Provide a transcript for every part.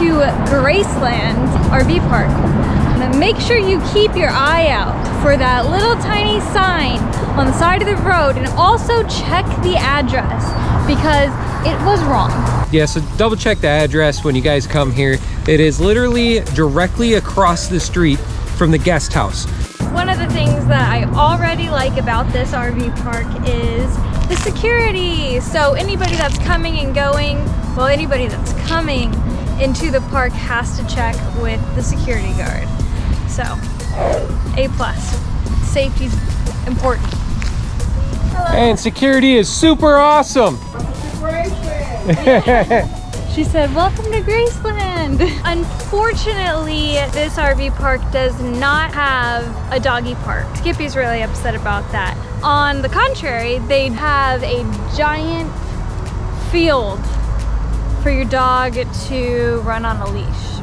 to Graceland RV Park. Now make sure you keep your eye out for that little tiny sign on the side of the road, and also check the address because it was wrong. Yeah, so double check the address when you guys come here. It is literally directly across the street from the guest house. One of the things that I already like about this RV park is the security. So anybody that's coming and going, well, anybody that's coming into the park has to check with the security guard. So, A+. Safety's important. Hello. And security is super awesome. She said, welcome to Graceland. Unfortunately, this RV park does not have a doggy park. Skippy's really upset about that. On the contrary, they have a giant field for your dog to run on a leash.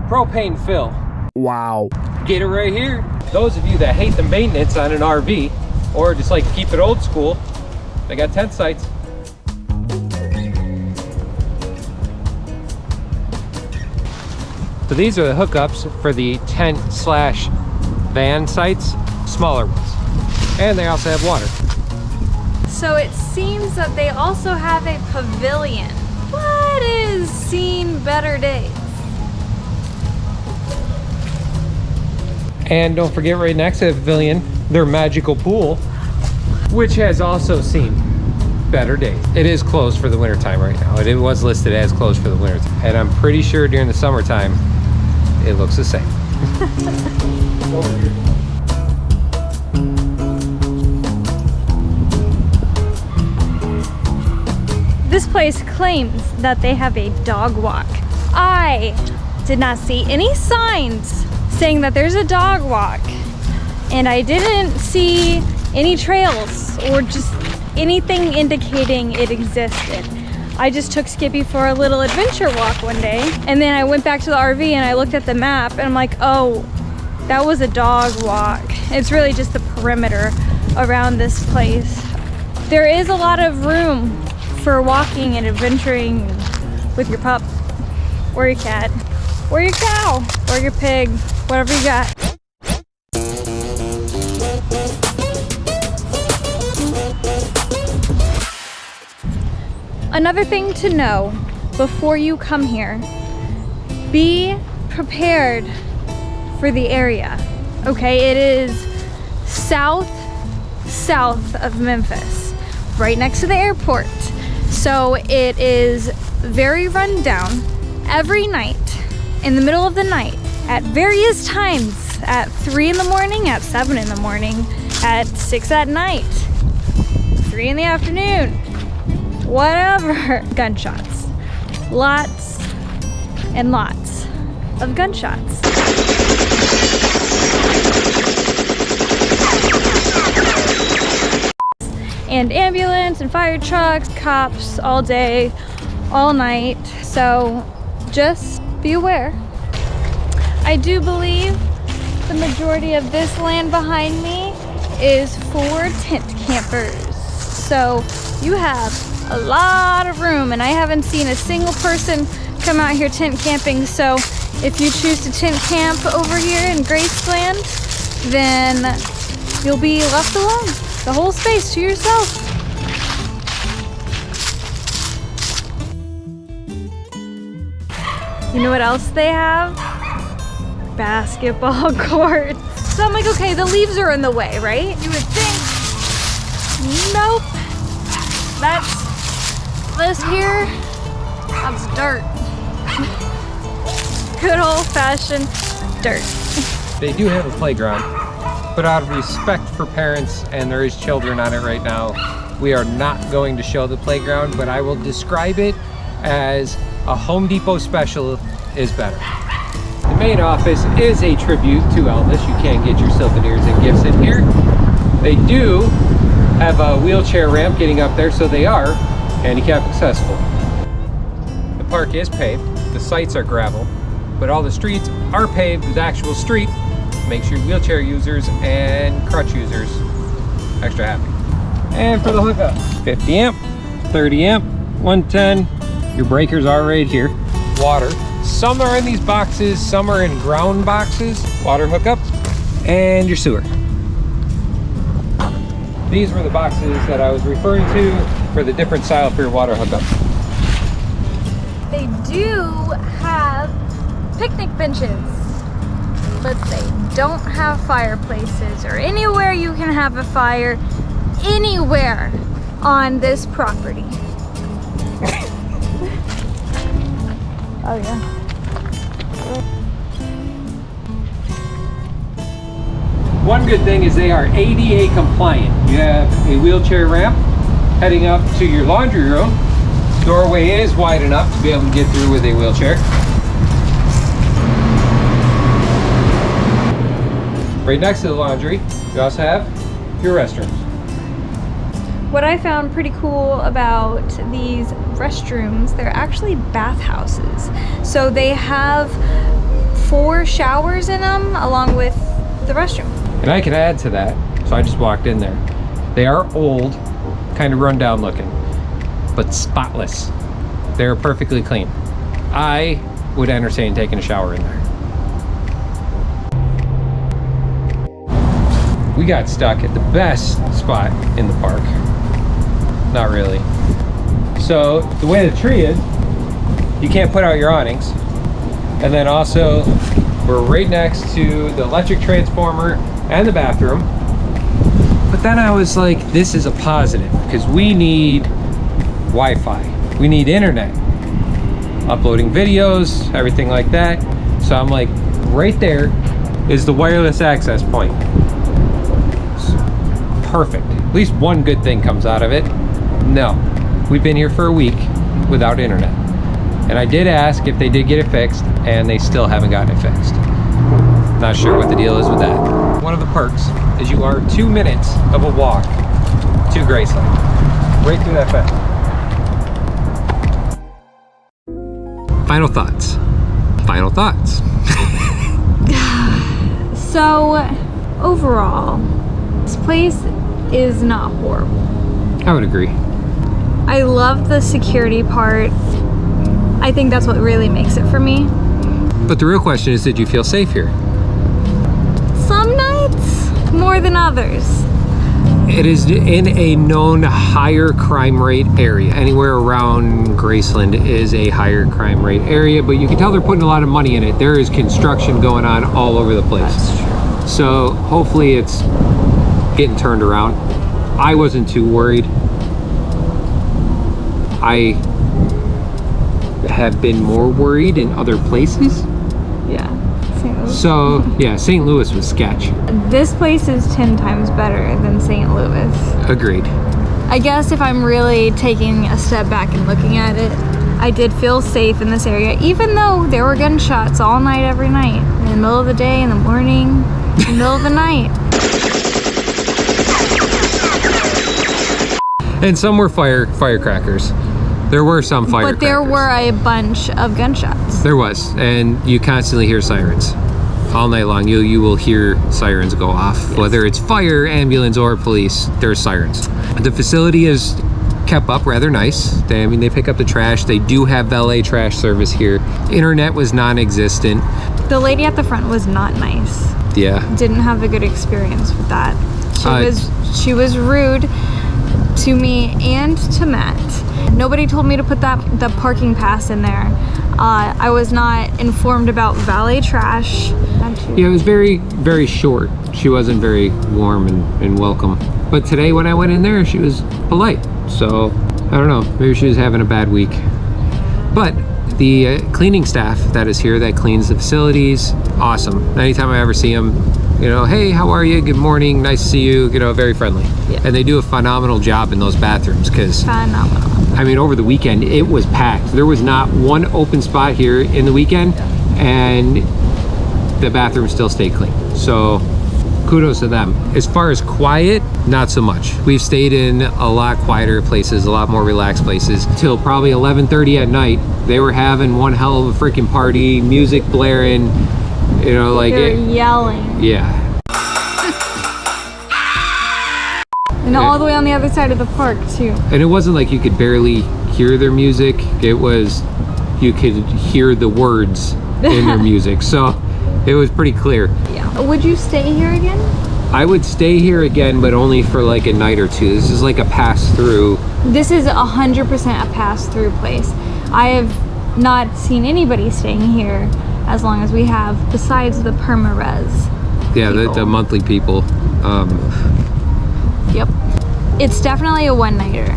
Propane fill. Wow. Get it right here. Those of you that hate the maintenance on an RV, or just like keep it old school, they got tent sites. So these are the hookups for the tent/van sites, smaller ones. And they also have water. So it seems that they also have a pavilion. What is seen better days? And don't forget, right next to the pavilion, their magical pool, which has also seen better days. It is closed for the winter time right now. It was listed as closed for the winter time. And I'm pretty sure during the summertime, it looks the same. This place claims that they have a dog walk. I did not see any signs saying that there's a dog walk, and I didn't see any trails or just anything indicating it existed. I just took Skippy for a little adventure walk one day, and then I went back to the RV and I looked at the map and I'm like, oh, that was a dog walk. It's really just the perimeter around this place. There is a lot of room for walking and adventuring with your pup or your cat or your cow or your pig, whatever you got. Another thing to know before you come here, be prepared for the area, okay? It is south of Memphis, right next to the airport. So it is very run down. Every night, in the middle of the night, at various times, at 3 in the morning, at 7 in the morning, at 6 at night, 3 in the afternoon, whatever. Gunshots. Lots and lots of gunshots. And ambulance and fire trucks, cops all day, all night. So just be aware. I do believe the majority of this land behind me is for tent campers. So you have a lot of room, and I haven't seen a single person come out here tent camping. So if you choose to tent camp over here in Graceland, then you'll be left alone. The whole space to yourself. You know what else they have? Basketball courts. So I'm like, okay, the leaves are in the way, right? You would think. Nope. This here, that's dirt. Good old-fashioned dirt. They do have a playground, but out of respect for parents, and there is children on it right now, we are not going to show the playground, but I will describe it as a Home Depot special is better. The main office is a tribute to Elvis. You can get your souvenirs and gifts in here. They do have a wheelchair ramp getting up there, so they are handicap accessible. The park is paved, the sites are gravel, but all the streets are paved with actual street. Makes your wheelchair users and crutch users extra happy. And for the hookup, 50 amp, 30 amp, 110. Your breakers are right here. Water, Some are in these boxes, some are in ground boxes. Water hookup and your sewer. These were the boxes that I was referring to for the different style for your water hookup. They do have picnic benches, but they don't have fireplaces or anywhere you can have a fire anywhere on this property. Oh yeah. One good thing is they are ADA compliant. You have a wheelchair ramp heading up to your laundry room. Doorway is wide enough to be able to get through with a wheelchair. Right next to the laundry, you also have your restrooms. What I found pretty cool about these restrooms, they're actually bathhouses. So they have 4 showers in them along with the restroom. And I can add to that, so I just walked in there. They are old, kind of run down looking, but spotless. They're perfectly clean. I would entertain taking a shower in there. We got stuck at the best spot in the park. Not really. So the way the tree is, you can't put out your awnings. And then also, we're right next to the electric transformer and the bathroom. But then I was like, this is a positive because we need Wi-Fi. We need internet. Uploading videos, everything like that. So I'm like, right there is the wireless access point. Perfect. At least one good thing comes out of it. No, we've been here for a week without internet. And I did ask if they did get it fixed, and they still haven't gotten it fixed. Not sure what the deal is with that. One of the perks is you are 2 minutes of a walk to Graceland. Right through that fence. Final thoughts. Final thoughts. So, overall, this place is not horrible. I would agree. I love the security part. I think that's what really makes it for me. But the real question is, did you feel safe here? Some nights more than others. It is in a known higher crime rate area. Anywhere around Graceland is a higher crime rate area, but you can tell they're putting a lot of money in it. There is construction going on all over the place. That's true. So hopefully it's getting turned around. I wasn't too worried. I have been more worried in other places. Yeah. St. Louis. So yeah, St. Louis was sketch. This place is 10 times better than St. Louis. Agreed. I guess if I'm really taking a step back and looking at it, I did feel safe in this area, even though there were gunshots all night, every night. In the middle of the day, in the morning, in the middle of the night. And some were firecrackers. There were some firecrackers. But there were a bunch of gunshots. There was, and you constantly hear sirens. All night long, you will hear sirens go off. Yes. Whether it's fire, ambulance, or police, there's sirens. The facility is kept up rather nice. They pick up the trash. They do have valet trash service here. Internet was non-existent. The lady at the front was not nice. Yeah. Didn't have a good experience with that. She was rude to me and to Matt. Nobody told me to put the parking pass in there. I was not informed about valet trash. Yeah, it was very, very short. She wasn't very warm and welcome. But today when I went in there, she was polite. So, I don't know, maybe she was having a bad week. But the cleaning staff that is here that cleans the facilities, awesome. Anytime I ever see them, you know, hey, how are you? Good morning, nice to see you, you know, very friendly. Yeah. And they do a phenomenal job in those bathrooms because, phenomenal. I mean, over the weekend, it was packed. There was not one open spot here in the weekend, and the bathroom still stayed clean. So kudos to them. As far as quiet, not so much. We've stayed in a lot quieter places, a lot more relaxed places, till probably 11:30 at night. They were having one hell of a freaking party, music blaring, you know, like they were yelling. Yeah. And all the way on the other side of the park too. And it wasn't like you could barely hear their music. It was you could hear the words in their music. So it was pretty clear. Yeah. Would you stay here again? I would stay here again, but only for like a night or two. This is like a pass-through. This is 100% a pass-through place. I have not seen anybody staying here as long as we have, besides the perma-res. Yeah, the monthly people. Yep. It's definitely a one-nighter.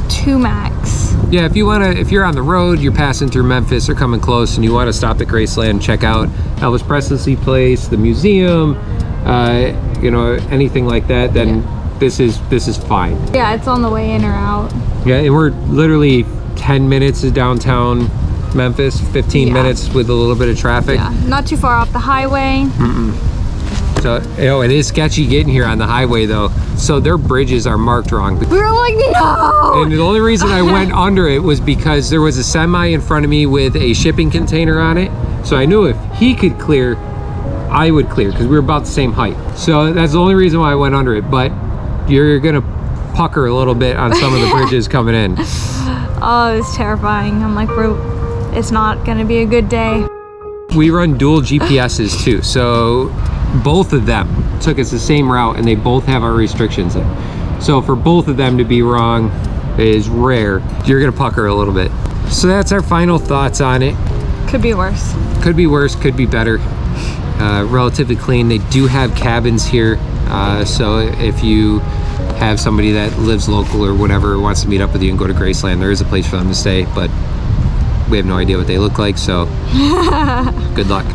2 max. Yeah, if you're on the road, you're passing through Memphis or coming close, and you want to stop at Graceland, check out Elvis Presley Place, the museum, you know, anything like that, then this is fine. Yeah, it's on the way in or out. Yeah, and we're literally 10 minutes to downtown Memphis, 15 minutes with a little bit of traffic. Yeah, not too far off the highway. So, you know, it is sketchy getting here on the highway though. So their bridges are marked wrong. We were like, no! And the only reason I went under it was because there was a semi in front of me with a shipping container on it. So I knew if he could clear, I would clear, because we were about the same height. So that's the only reason why I went under it. But you're gonna pucker a little bit on some of the bridges coming in. Oh, it's terrifying. I'm like, it's not gonna be a good day. We run dual GPSs too, so both of them took us the same route, and they both have our restrictions in. So for both of them to be wrong is rare. You're gonna pucker a little bit. So that's our final thoughts on it. Could be worse. Could be worse, could be better. Relatively clean. They do have cabins here, so if you have somebody that lives local or whatever wants to meet up with you and go to Graceland, there is a place for them to stay, but we have no idea what they look like, so good luck.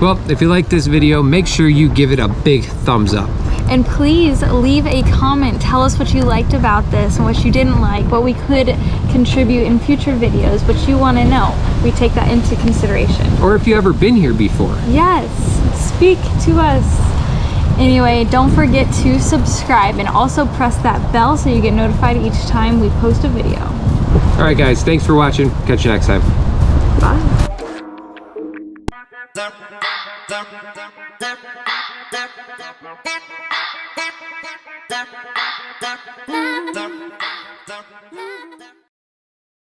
Well, if you like this video, make sure you give it a big thumbs up. And please leave a comment. Tell us what you liked about this and what you didn't like, what we could contribute in future videos, what you want to know. We take that into consideration. Or if you ever been here before. Yes, speak to us. Anyway, don't forget to subscribe and also press that bell so you get notified each time we post a video. All right, guys, thanks for watching. Catch you next time. Bye.